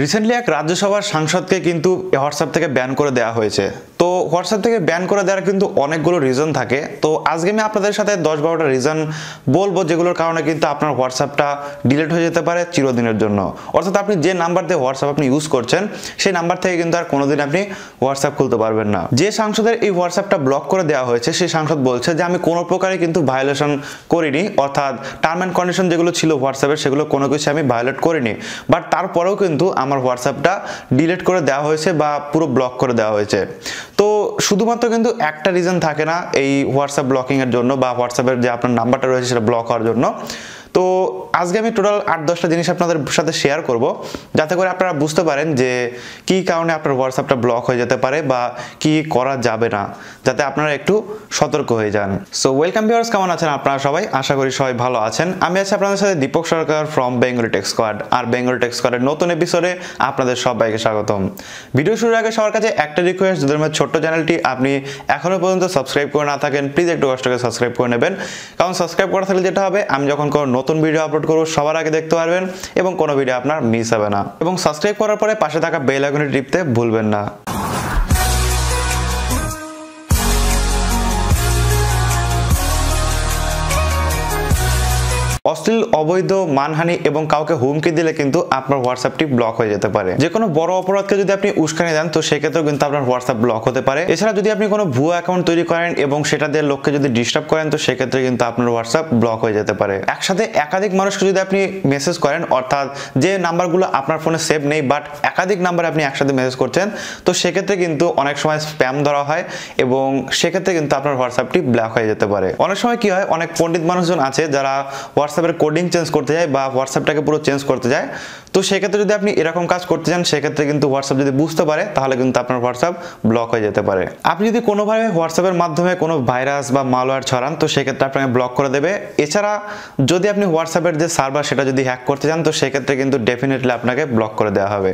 Recently এক রাজ্যসভার সাংসদকে কিন্তু হোয়াটসঅ্যাপ থেকে ব্যান করে দেওয়া হয়েছে। তো হোয়াটসঅ্যাপ থেকে ব্যান করে দেওয়ার কিন্তু অনেকগুলো রিজন থাকে। তো আজকে আমি আপনাদের সাথে 10-12টা রিজন বলবো যেগুলোর কারণে কিন্তু আপনার হোয়াটসঅ্যাপটা ডিলিট হয়ে যেতে পারে চিরদিনের জন্য। অর্থাৎ আপনি যে নাম্বার দিয়ে হোয়াটসঅ্যাপ আপনি ইউজ করছেন সেই নাম্বার থেকে কিন্তু আর কোনোদিন আপনি হোয়াটসঅ্যাপ খুলতে পারবেন না। যে সাংসদের এই হোয়াটসঅ্যাপটা ব্লক করে দেওয়া হয়েছে সেই সাংসদ বলছে যে আমি কোনো প্রকারে কিন্তু ভায়োলেশন করিনি, অর্থাৎ টার্ম অ্যান্ড কন্ডিশন যেগুলো ছিল হোয়াটসঅ্যাপের সেগুলো কোনো কিছু আমি ভায়োলেট করিনি, বাট তারপরেও কিন্তু আমার হোয়াটসঅ্যাপটা ডিলিট করে দেওয়া হয়েছে বা পুরো ব্লক করে দেওয়া হয়েছে। তো শুধুমাত্র কিন্তু একটা রিজন থাকে না এই হোয়াটসঅ্যাপ ব্লকিংয়ের জন্য বা হোয়াটসঅ্যাপের যে আপনার নাম্বারটা রয়েছে সেটা ব্লক হওয়ার জন্য। তো আজকে আমি টোটাল 8-10টা জিনিস আপনাদের সাথে শেয়ার করব যাতে করে আপনারা বুঝতে পারেন যে কী কারণে আপনার হোয়াটসঅ্যাপটা ব্লক হয়ে যেতে পারে বা কি করা যাবে না, যাতে আপনারা একটু সতর্ক হয়ে যান। সো ওয়েলকাম ভিউয়ার্স, কেমন আছেন আপনারা সবাই? আশা করি সবাই ভালো আছেন। আমি আছি আপনাদের সাথে Dipak Sarkar from Bengali tech squad. আর বেঙ্গলি টেক স্কোয়াডের নতুন এপিসোডে আপনাদের সবাইকে স্বাগতম। ভিডিও শুরুর আগে সবার কাছে একটা রিকোয়েস্ট, যদি আমার ছোট্ট চ্যানেলটি আপনি এখনো পর্যন্ত সাবস্ক্রাইব করে না থাকেন প্লিজ একটু কষ্ট করে সাবস্ক্রাইব করে নেবেন, কারণ সাবস্ক্রাইব করা থাকলে যেটা হবে আমি যখন কোনো নতুন ভিডিও আপলোড করব সবার আগে দেখতে পারবেন এবং কোনো ভিডিও আপনার মিস হবে না। এবং সাবস্ক্রাইব করার পরে পাশে থাকা বেল আইকনটি টিপতে ভুলবেন না। অশ্লীল, অবৈধ, মানহানি এবং কাউকে হুমকি দিলে কিন্তু আপনার হোয়াটসঅ্যাপটি ব্লক হয়ে যেতে পারে। যে কোনো বড় অপরাধকে যদি আপনি উস্কানি দেন তো সেক্ষেত্রেও কিন্তু আপনার হোয়াটসঅ্যাপ ব্লক হতে পারে। এছাড়া যদি আপনি কোনো ভুয়া অ্যাকাউন্ট তৈরি করেন এবং সেটা দিয়ে লোককে যদি ডিস্টার্ব করেন তো সেক্ষেত্রে কিন্তু আপনার হোয়াটসঅ্যাপ ব্লক হয়ে যেতে পারে। একসাথে একাধিক মানুষকে যদি আপনি মেসেজ করেন, অর্থাৎ যে নাম্বারগুলো আপনার ফোনে সেভ নেই বাট একাধিক নাম্বারে আপনি একসাথে মেসেজ করছেন, তো সেক্ষেত্রে কিন্তু অনেক সময় স্প্যাম ধরা হয় এবং সেক্ষেত্রে কিন্তু আপনার হোয়াটসঅ্যাপটি ব্লক হয়ে যেতে পারে। অনেক সময় কি হয়, অনেক পণ্ডিত মানুষজন আছে যারা হোয়াটসঅ্যাপের কোডিং চেঞ্জ করতে যায় বা হোয়াটসঅ্যাপটাকে পুরো চেঞ্জ করতে যায়। তো সেক্ষেত্রে যদি আপনি এরকম কাজ করতে চান সেক্ষেত্রে কিন্তু হোয়াটসঅ্যাপ যদি বুঝতে পারে তাহলে কিন্তু আপনার হোয়াটসঅ্যাপ ব্লক হয়ে যেতে পারে। আপনি যদি কোনোভাবে হোয়াটসঅ্যাপের মাধ্যমে কোনো ভাইরাস বা মালওয়্যার ছড়ান তো সেক্ষেত্রে আপনাকে ব্লক করে দেবে। এছাড়া যদি আপনি হোয়াটসঅ্যাপের যে সার্ভার সেটা যদি হ্যাক করতে চান তো সেক্ষেত্রে কিন্তু ডেফিনেটলি আপনাকে ব্লক করে দেওয়া হবে,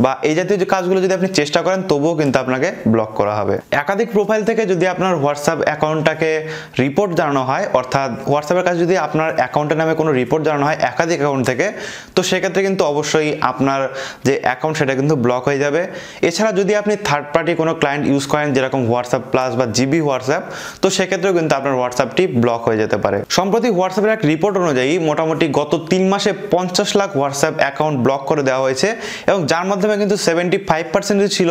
বা এই জাতীয় যে কাজগুলো যদি আপনি চেষ্টা করেন তবুও কিন্তু আপনাকে ব্লক করা হবে। একাধিক প্রোফাইল থেকে যদি আপনার হোয়াটসঅ্যাপ অ্যাকাউন্টটাকে রিপোর্ট জানানো হয়, অর্থাৎ হোয়াটসঅ্যাপের কাছে যদি আপনার অ্যাকাউন্টের নামে কোনো রিপোর্ট জানানো হয় একাধিক অ্যাকাউন্ট থেকে, তো সেক্ষেত্রে কিন্তু অবশ্যই আপনার যে অ্যাকাউন্ট সেটা কিন্তু ব্লক হয়ে যাবে। এছাড়া যদি আপনি থার্ড পার্টি কোনো ক্লায়েন্ট ইউজ করেন যেরকম হোয়াটসঅ্যাপ প্লাস বা জিবি হোয়াটসঅ্যাপ, তো সেক্ষেত্রেও কিন্তু আপনার হোয়াটসঅ্যাপটি ব্লক হয়ে যেতে পারে। সম্প্রতি হোয়াটসঅ্যাপের এক রিপোর্ট অনুযায়ী মোটামুটি গত 3 মাসে 50 লাখ হোয়াটসঅ্যাপ অ্যাকাউন্ট ব্লক করে দেওয়া হয়েছে এবং যার মাধ্যমে কিন্তু 75% ছিল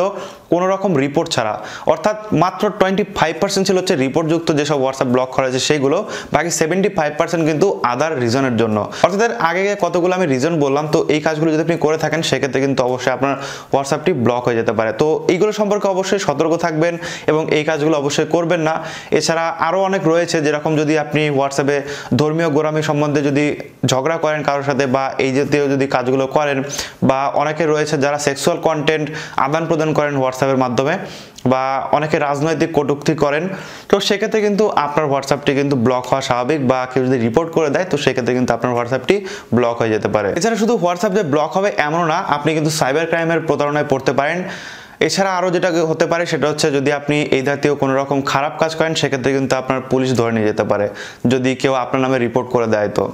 কোনো রকম রিপোর্ট ছাড়া, অর্থাৎ মাত্র 25% ছিল হচ্ছে রিপোর্টযুক্ত যেসব হোয়াটসঅ্যাপ ব্লক করা হয়েছে সেইগুলো, বাকি 75% কিন্তু আদার রিজনের জন্য। অর্থাৎ আগে কতগুলো আমি রিজন বললাম, তো এই কাজগুলো যদি আপনি করে থাকেন সেক্ষেত্রে কিন্তু অবশ্যই আপনার হোয়াটসঅ্যাপটি ব্লক হয়ে যেতে পারে। তো এইগুলো সম্পর্কে অবশ্যই সতর্ক থাকবেন এবং এই কাজগুলো অবশ্যই করবেন না। এছাড়া আরও অনেক রয়েছে, যেরকম যদি আপনি হোয়াটসঅ্যাপে ধর্মীয় গোঁড়ামি সম্বন্ধে যদি ঝগড়া করেন কারোর সাথে বা এই জাতীয় যদি কাজগুলো করেন, বা অনেকে রয়েছে যারা সেক্সুয়াল কন্টেন্ট আদান প্রদান করেন হোয়াটসঅ্যাপের মাধ্যমে, বা অনেকে রাজনৈতিক কটূক্তি করেন, তো সেক্ষেত্রে কিন্তু আপনার হোয়াটসঅ্যাপটি কিন্তু ব্লক হওয়া স্বাভাবিক, বা কেউ যদি রিপোর্ট করে দেয় তো সেক্ষেত্রে কিন্তু আপনার হোয়াটসঅ্যাপটি ব্লক হয়ে যেতে পারে। এছাড়া শুধু হোয়াটসঅ্যাপ যে ব্লক হবে এমনও না, আপনি কিন্তু সাইবার ক্রাইমের প্রতারণায় পড়তে পারেন। এছাড়া আরও যেটা হতে পারে সেটা হচ্ছে যদি আপনি এই জাতীয় কোনো রকম খারাপ কাজ করেন সেক্ষেত্রে কিন্তু আপনার পুলিশ ধরে নিয়ে যেতে পারে যদি কেউ আপনার নামে রিপোর্ট করে দেয়। তো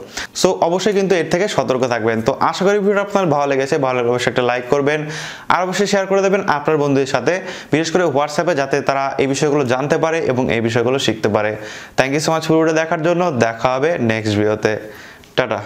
সো অবশ্যই কিন্তু এর থেকে সতর্ক থাকবেন। তো আশা করি ভিডিওটা আপনার ভালো লেগেছে, ভালো লাগলে অবশ্যই একটা লাইক করবেন আর অবশ্যই শেয়ার করে দেবেন আপনার বন্ধুদের সাথে, বিশেষ করে হোয়াটসঅ্যাপে, যাতে তারা এই বিষয়গুলো জানতে পারে এবং এই বিষয়গুলো শিখতে পারে। থ্যাংক ইউ সো মাচ ভিডিওটা দেখার জন্য। দেখা হবে নেক্সট ভিডিওতে। টাটা।